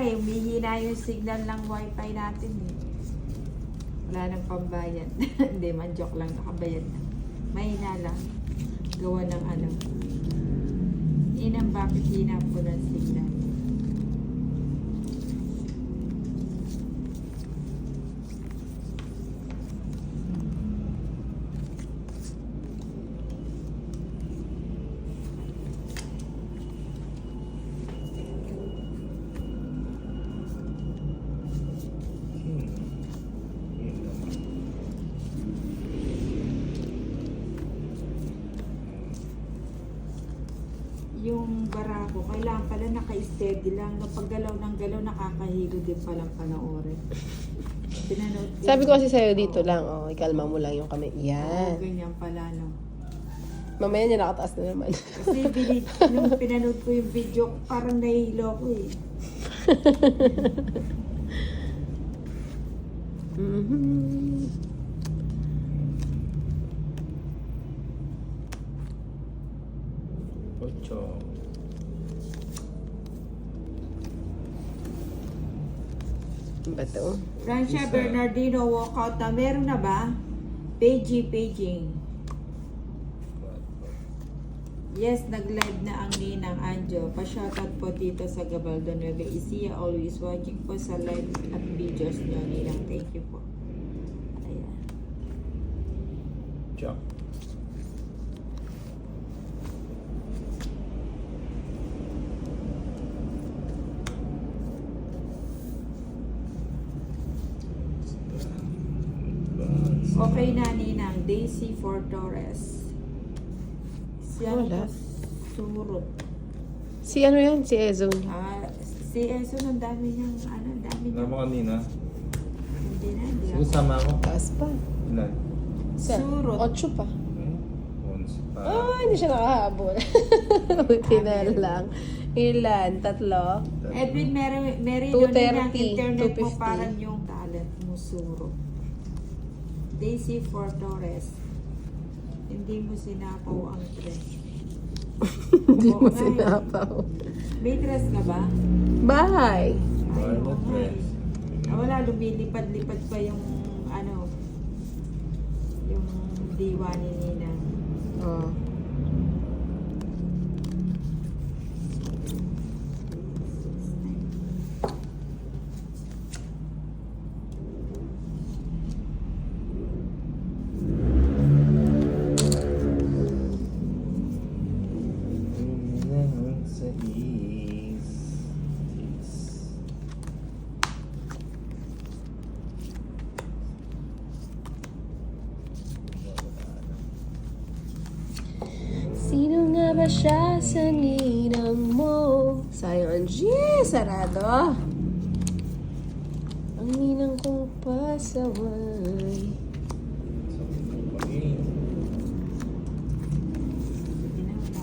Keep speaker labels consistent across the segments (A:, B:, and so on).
A: eh. Humihina yung signal ng wifi natin eh. Wala nang pambayad. Hindi man, joke lang. Nakabayad na. Mahina lang. Gawa ng ano. Yun ang bakit hina po ng signal. Yung barako, kailangan pala naka-steady lang. No, paggalaw ng galaw, nakakahilo din palang panoorin. Pinanood ko.
B: Sabi ko kasi sa'yo dito lang, ikalma mo lang yung kamay. Yan.
A: Ganyan pala, no.
B: Mamaya niya nakataas na naman.
A: Kasi nung pinanood ko yung video, parang nahihilo ko eh.
C: Ocho.
B: Ba ito?
A: Francia
C: Isa.
A: Bernardino walkout na. Meron na ba? Paging. Yes, nag-live na ang Ninang Anjo. Pa-shoutout po dito sa Gabaldo Nueva Ecija. Always watching po sa live at videos nyo. Ninang, thank you po. Ayan.
C: Jack.
A: Okay na, Ninang. Daisy for Torres. Siya
B: Wala.
A: surot.
B: Si ano yan? Si Ezon.
A: Si Eson, ang dami niyang, ang dami
C: Alam mo
A: niyang,
C: kanina?
A: hindi
C: Sige,
A: ako.
C: sama ako.
B: Taas pa.
C: Ilan?
A: Surot.
B: 8 pa.
C: Once pa.
B: Hindi siya nakahabol. Buti na lang. Ilan? 3?
A: Edwin, Mary
B: 230,
A: doon ang internet mo
B: 250.
A: parang yung talent mo, surot. Daisy for Torres. Hindi mo sinapaw ang dress.
B: Hindi
A: Oo
B: mo
A: nga eh.
B: sinapaw.
A: May dress ka ba?
B: Bye!
C: Bahay
A: oo
C: na
A: nga eh.
C: dress.
A: Wala, lumilipad-lipad pa yung yung diwa ni Nina.
B: Oh.
C: Sa is.
B: Sino nga ba siya sa ninang mo? Sayang ang G, sarado. Ang ninang kong pasaway.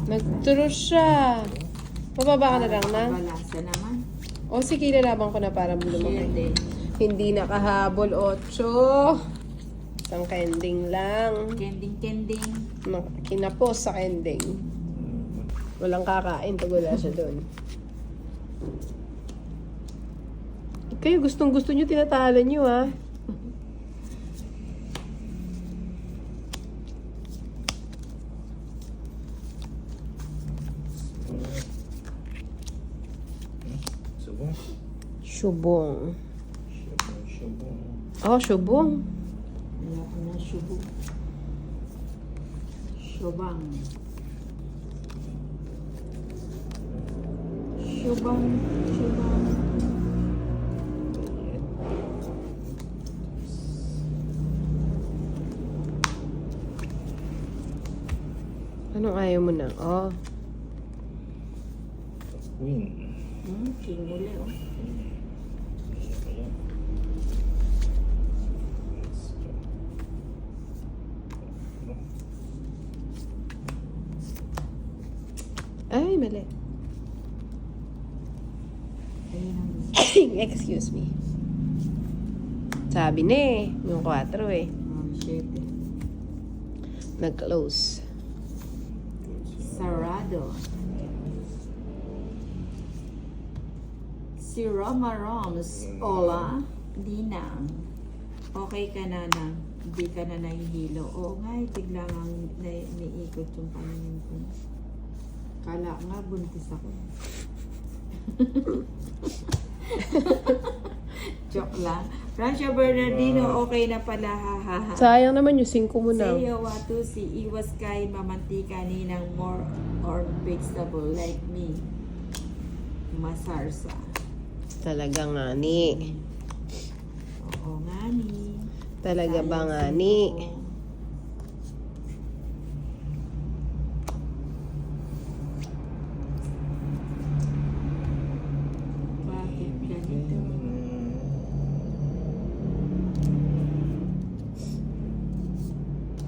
B: Nagturo siya. Mababa ka na lang na.
A: Balasa naman.
B: O sige, lalaban ko na para lumaki.
A: Hindi.
B: Hindi nakahabol 8. Isang kending lang.
A: Kending.
B: Kinapos sa kending. Walang kakain, tagula siya doon. Kayo gustong gusto nyo, tinatalo nyo ha.
C: Subong.
B: Syubong.
C: Subong.
B: Oh, syubong.
A: Wala ko na shubo. Shubang. Shubang.
B: Anong ayaw mo na? Oh.
C: Queen.
A: Tinguli oh.
B: Ay, mali.
A: Ayun ang
B: Excuse me. Sabi na eh. Yung 4 eh.
A: shit.
B: Nag-close.
A: Si Roma Roms. Hola. Dinang. Okay ka na nang. Hindi ka na nahihilo. Oo nga, bigla nga naiikot yung paningin ko. Kala nga, buntis ako. Joke lang. Francia Bernardino, okay na pala, hahaha.
B: Sayang naman yung 5 mo na.
A: Sayo watu si iwas kay mamantika ni ng more or vegetable like me. Masarsa.
B: Talaga nga ni.
A: Oo nga ni.
B: Talaga ba
A: Sayang
B: nga
A: sino
B: ni?
A: ko. Bakit ganito?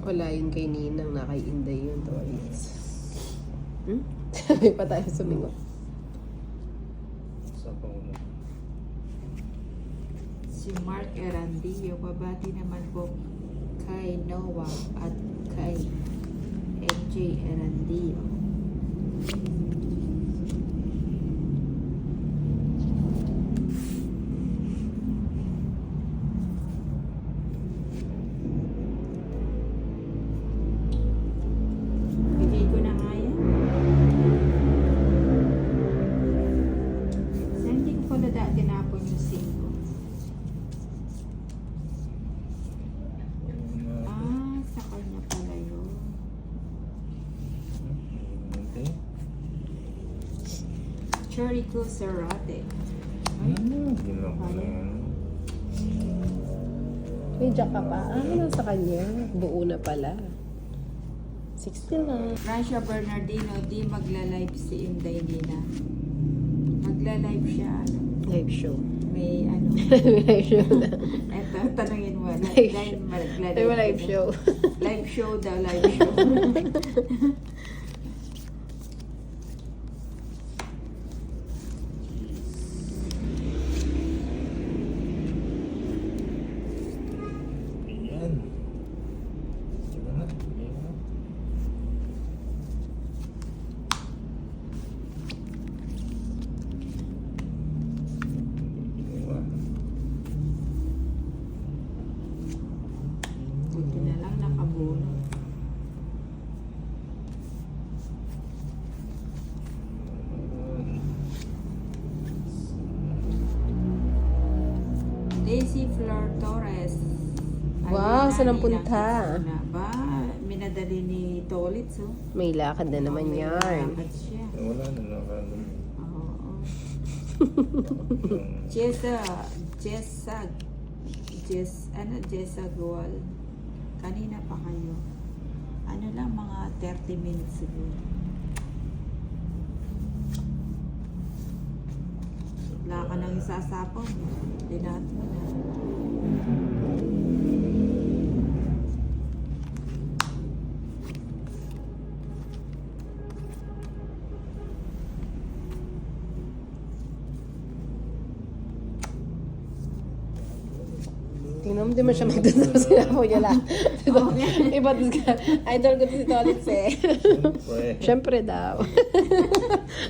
B: Wala yun kay Ninang na kay Inday yun. Toys. Sabi pa tayo sumingot.
C: Sa pangulo.
A: Si Mark Erandio, babati naman po kay Noah at kay MJ Erandio. Bigay ko na nga yan. Sa hindi ko pala tinapon yung 5. Ah, sa kanya pala yun.
C: Hindi.
A: Chorico Serrate.
C: Ginawa ko na yan.
B: May jack ka pa. Ah, ano sa kanya? Buo na pala. 60 na.
A: Francia Bernardino, di magla-live si Inday Nina. Magla-live siya, ano,
B: Live show.
A: may ano.
B: Live show na.
A: Eto, tanungin mo.
B: Live
A: Dahil magla-live.
B: Ay, live show.
A: Live show daw, live show.
C: Ayan. Diba na? Ayan. Ginawa.
A: Buti na lang nakabuno. Daisy Flor Torres.
B: Wow,
A: Ayun
B: saan
A: na,
B: ang punta?
A: ilang na ba? Minadali ni Tolitz, oh.
B: May lakad na naman
A: May
B: yan.
A: lakad siya.
C: Wala na nakano.
A: Oo.
C: Yung
A: Jessa Gual. Kanina pa kayo. Ano lang, mga 30 minutes siguro. Wala ka nang isasapon. Dinat mo na.
B: Tingnan mo, di man siya magdadap. Sinapo niya lang. Iba, idol ko si Tolitz eh.
C: Siyempre.
B: Siyempre daw.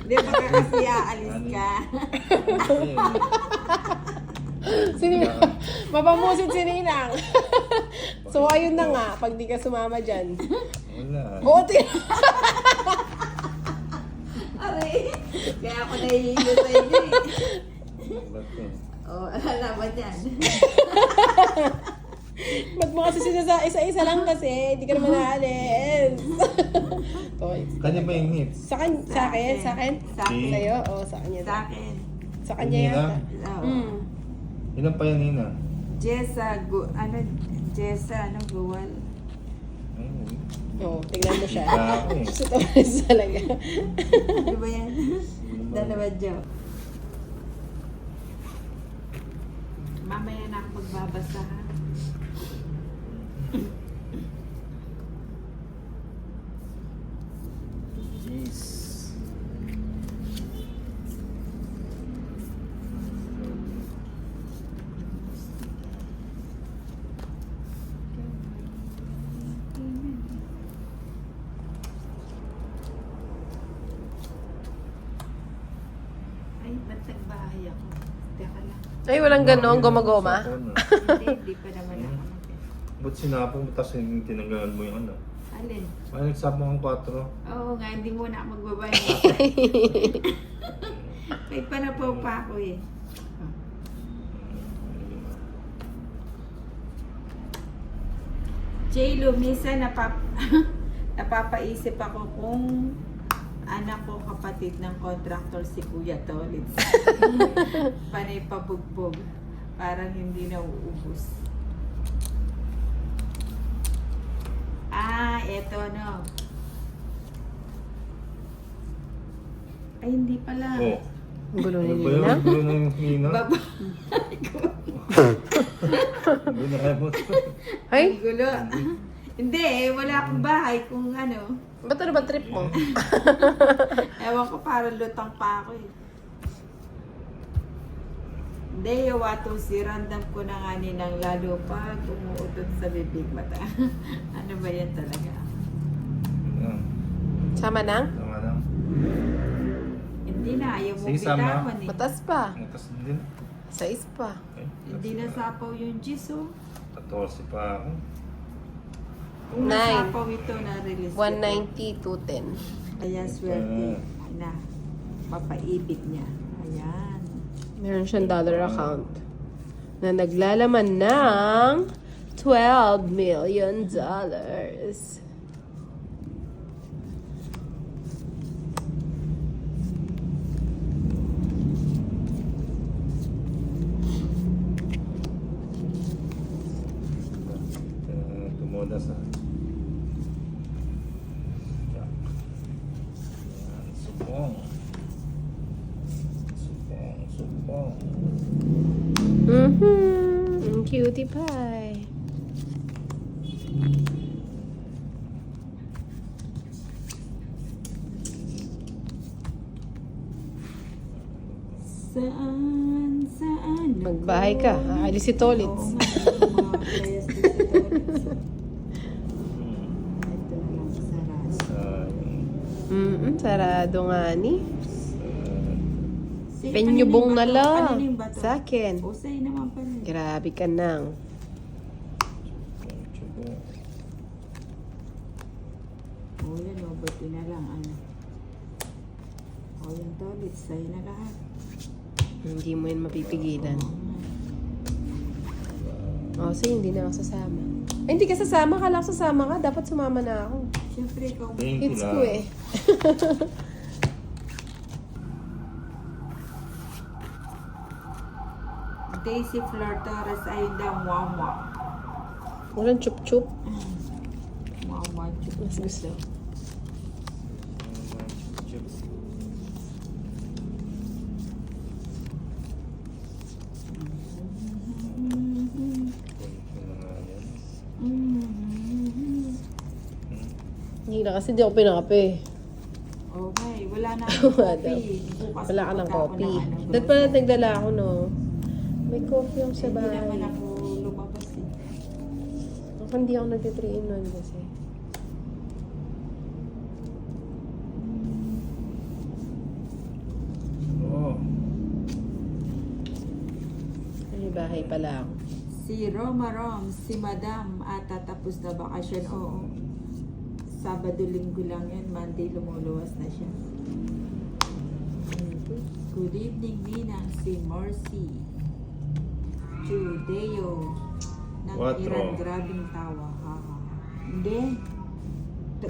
A: Hindi ba kasi aalis ka?
B: Mapamusit si Ninang. So, ayun na nga. Pag di ka sumama dyan.
C: Wala.
B: Buti.
A: Aray! Kaya ako nahihilo sa inyo eh.
C: Ba't eh?
A: Oh, alam ba yan?
B: Ba't mo kasi sila isa-isa lang kasi. Hindi ka naman naalis. Toys.
C: Kanya ba yung hits?
B: Sa akin? Sa akin?
A: Sa akin.
B: Sa'yo? Oo, sa kanya.
A: Sa akin.
B: Sa kanya
C: Nina?
B: yata.
A: Oh.
C: Ilan pa yan, Nina?
A: Jessa Guwal.
C: Ayun.
B: Oo, tignan mo siya.
C: Iba ako eh.
B: Si Toys talaga.
A: Ano ba yan? Dalawa joke. Mamaya na ako magbabasa ha.
C: Jeez.
A: Ay, ba't nagbahay ako?
B: Ay, walang ganon, goma-goma.
A: Hindi pa naman ako.
C: Ba't sinapong mo tapos tinanggalan mo yung ano?
A: Alin?
C: Ay, nagsapang ang 4.
A: Oo nga, hindi muna ako magbabay. May panapaw pa ako eh. J-Lo, minsan napapaisip ako kung anak ko kapatid ng contractor si Kuya Tolitz. Panay pabugbog. Parang hindi na uubos. Ah, eto no. Ay, hindi pala.
C: Oh.
B: Ang gulo ni
C: Ano ba yun?
B: Nina.
C: Ang gulo na yung Nina.
A: Baba.
C: Hindi na kaya mo.
B: Ay,
A: Ang gulo. Hindi eh, wala akong bahay kung ano.
B: ba't ano ba trip mo?
A: Ewan ko, parang lutang pa ako eh. Hindi, wato si random ko na nga ninang lalo pag umuutot sa bibig mata. Ano ba yan talaga?
C: Yan.
B: Sama na?
C: Tama lang.
A: Hindi na, ayaw mo
C: Sige, sama.
A: bitawan eh.
B: Matas pa.
C: Ngatas din.
B: 6 pa.
C: Okay.
A: Hindi na sapaw yung Jis oh.
C: 14 pa ako.
A: Kung
B: Nine.
A: nasapaw ito na-release.
B: 190, 210.
A: Kaya swerte na mapaibig niya. Ayan.
B: Meron siyang dollar account na naglalaman ng $12 million.
C: Tumoda sa Jack. Yan, supong. Supong.
B: Mm-hmm. Cutie pie.
A: Saan ako?
B: Magbahay ka. Aalis si Tolitz.
A: Oo nga, mga players din si Tolitz. Ito na lang sarado.
B: Sarado nga ni.
A: Sige,
B: Penyubong na
A: kanina yung bato?
B: lang.
A: Kanina yung bato?
B: Sa akin.
A: O, sa'yo naman pala.
B: Grabe ka nang.
A: O, yan o. Buti na lang. Ano? O, yung Tolitz. Sa'yo na lahat.
B: Hindi mo yun mapipigilan. Oh, so hindi na ako sasama. Ay, hindi ka sasama. Kala ko sasama ka. Dapat sumama na ako.
A: Siyempre, ikaw.
C: Thank you
B: It's
C: lang.
B: ko eh.
A: Daisy Flor Torres ay daw mwa-mwa.
B: Walang chup-chup.
A: Mwa-mwa.
B: Mas gusto. Hindi na kasi di ako pinakape.
A: Okay, wala na akong
B: Wala
A: coffee. Bukas
B: Wala ka ng
A: pupunta ako
B: coffee.
A: ng ano,
B: Dahil pala nagdala ako, no? May coffee ako sa
A: Hindi
B: bahay.
A: naman ako lumabas eh.
B: Ako hindi ako nag-3 in 1 kasi.
C: Oo.
B: Ay, bahay pala ako.
A: Si Roma Rom, si Madam, at tatapos na bakasyon. Oo. Sabado, linggo lang yan. Monday, lumuluwas na siya. Good evening, Ninang. Si Mercy. Judeo. Ng
C: Quatro.
A: Iran, grabing tawa. Ha, ha. Hindi. 4.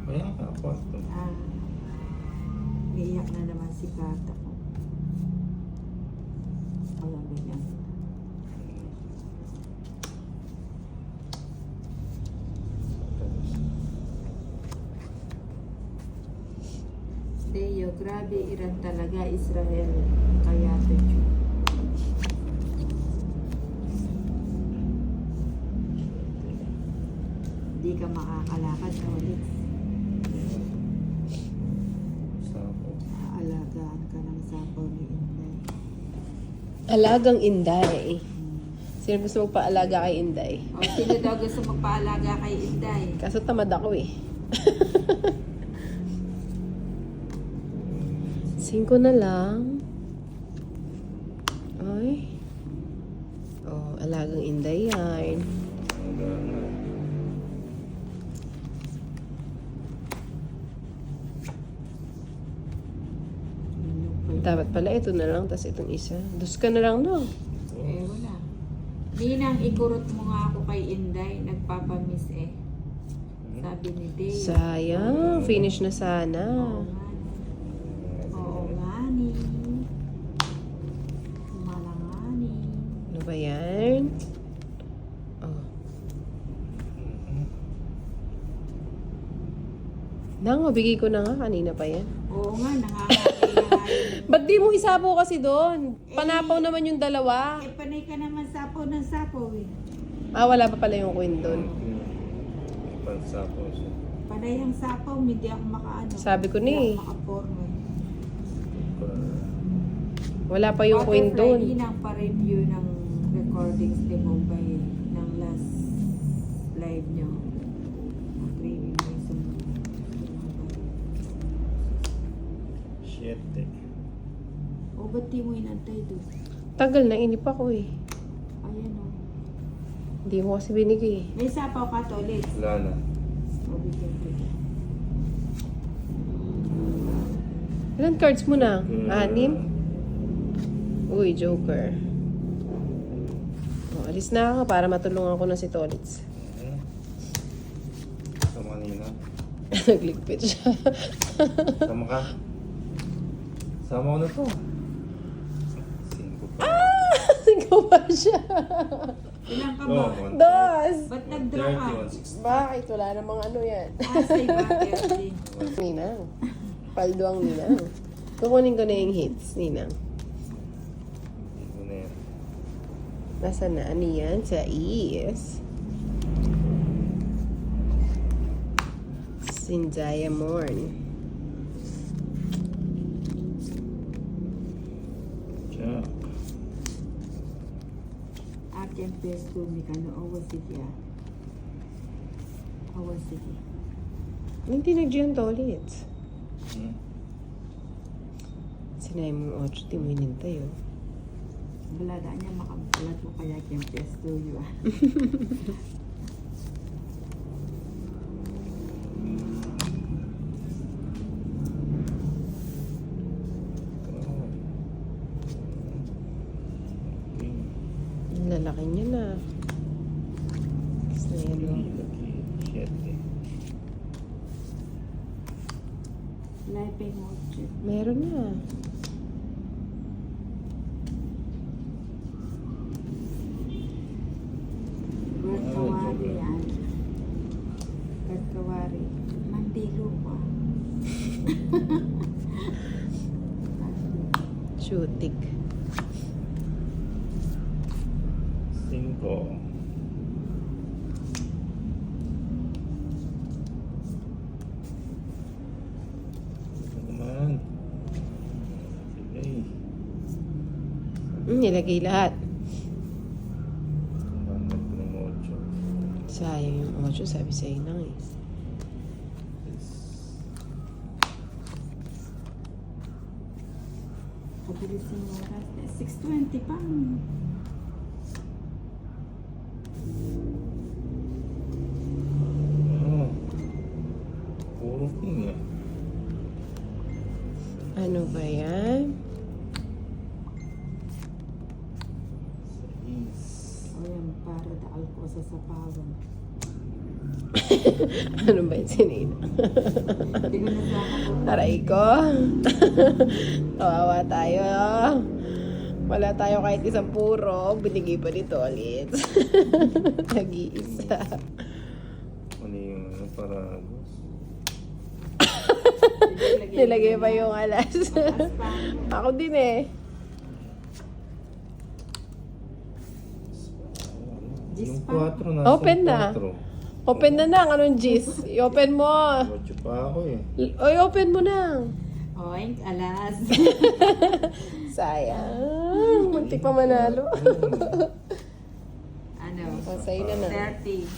C: Kaya ka, 4.
A: Ah. Iiyak na naman si Kata ko. Alam mo yan. Deo, grabe, Iran talaga, Israel. Kaya to Diyo. Hindi ka makakalakad ulit.
C: Sapo.
A: Aalagaan ka ng sapaw ni Inday.
B: Alagang Inday. Sino gusto magpaalaga kay Inday?
A: O, sino daw gusto magpaalaga kay Inday?
B: Kaso tamad ako eh. 5 na lang. Ay. Oh, alagang inday yan.
C: Magana.
B: Dapat pala ito na lang, tas itong isa. Dus ka na lang, no?
A: Eh, wala. Ninang, ikurot mo nga ako kay Inday. Nagpapamiss eh. Sabi ni Dave.
B: Sayang, finish na sana.
A: Oo nga. Oo nga ni. Malangani.
B: Ano ba yan? Oh. Nang, mabigay ko na nga, kanina pa yan.
A: Oo nga, nangangain.
B: Ba't di mo isapo kasi doon? Panapaw naman yung dalawa.
A: Eh, panay ka naman sapo ng sapo eh.
B: Ah, wala pa pala yung coin doon.
C: Pansapo siya.
A: Panay ang sapo, hindi ako makaano.
B: Sabi ko na eh.
A: Hindi ako makaporma.
B: Wala pa yung coin doon.
A: Friday nang pa-review ng recordings ni Bombay ng last live nyo. Preview mo yung sumunod.
C: Shit eh.
A: O, ba't di mo inantay doon?
B: Tagal na, inip ako eh.
A: Ayan o.
B: Hindi mo kasi binigay.
A: May sapaw ka to ulit.
C: Wala na.
A: O, bigyan ko.
B: Ilan cards mo na? 6? Uy, Joker. O, alis na ako para matulungan ko na si Tolitz.
C: Sama kanina.
B: Nagligpit siya.
C: Sama ka. Sama ko na to. 5 pa.
B: Ikaw ba siya?
A: Ilan ka
C: Oh,
A: ba?
C: 1,
B: Dos!
A: Ba't nag-draw ka?
C: 160.
B: Bakit? Wala namang ano yan.
A: Asay ba, Erdi?
B: Ninang. Paldo ang Ninang. Kukunin ko na yung hits, Ninang.
C: Hindi ko na yan.
B: Nasaan na? Ano yan? Sa is. Sinjaya Morn.
C: Jack.
A: Akin pesto mi kano awas sige. Awas sige.
B: Hindi nag-diyan Tolitz.
C: Hmm?
B: Sinay mong 8, di mo hinintay oh.
A: Balada niya makabalat mo kaya akin pesto yun.
B: Ang lalaki niya na. Gusto niya no?
C: Shit eh.
A: Live mo chip.
B: Meron na.
A: Bird kawari yan. Bird kawari. Mandilo pa.
B: Chutik.
C: 5. Naman. Sige.
B: Nilagay lahat.
C: Tumanggap ko ng 8.
B: Sayang yung 8, sabi sa'yo nang eh.
A: Pabilis yung oras. 6:20 pa.
C: Oh. Puro king eh.
B: Ano ba yan?
C: 6.
A: O yan, para daal ko sa sapawan.
B: Ano ba yung sinina?
A: Hindi ko nasama ko.
B: Aray ko. Kawawa tayo. Wala tayo kahit isang puro. Binigay pa ni Tolitz. Nag-iisa.
C: Ano yung para
B: Nilagay pa yung alas.
A: Mataas pa.
B: Ako din eh.
C: yung
A: Gis pa.
C: 4 na.
B: Open na. Open na nang. Anong G's? I-open mo.
C: 8 pa ako eh.
B: Oy, open mo nang.
A: Oink, alas.
B: Sayang. Muntik pa manalo.
A: Ano?
B: Sa'yo na na.
A: 30.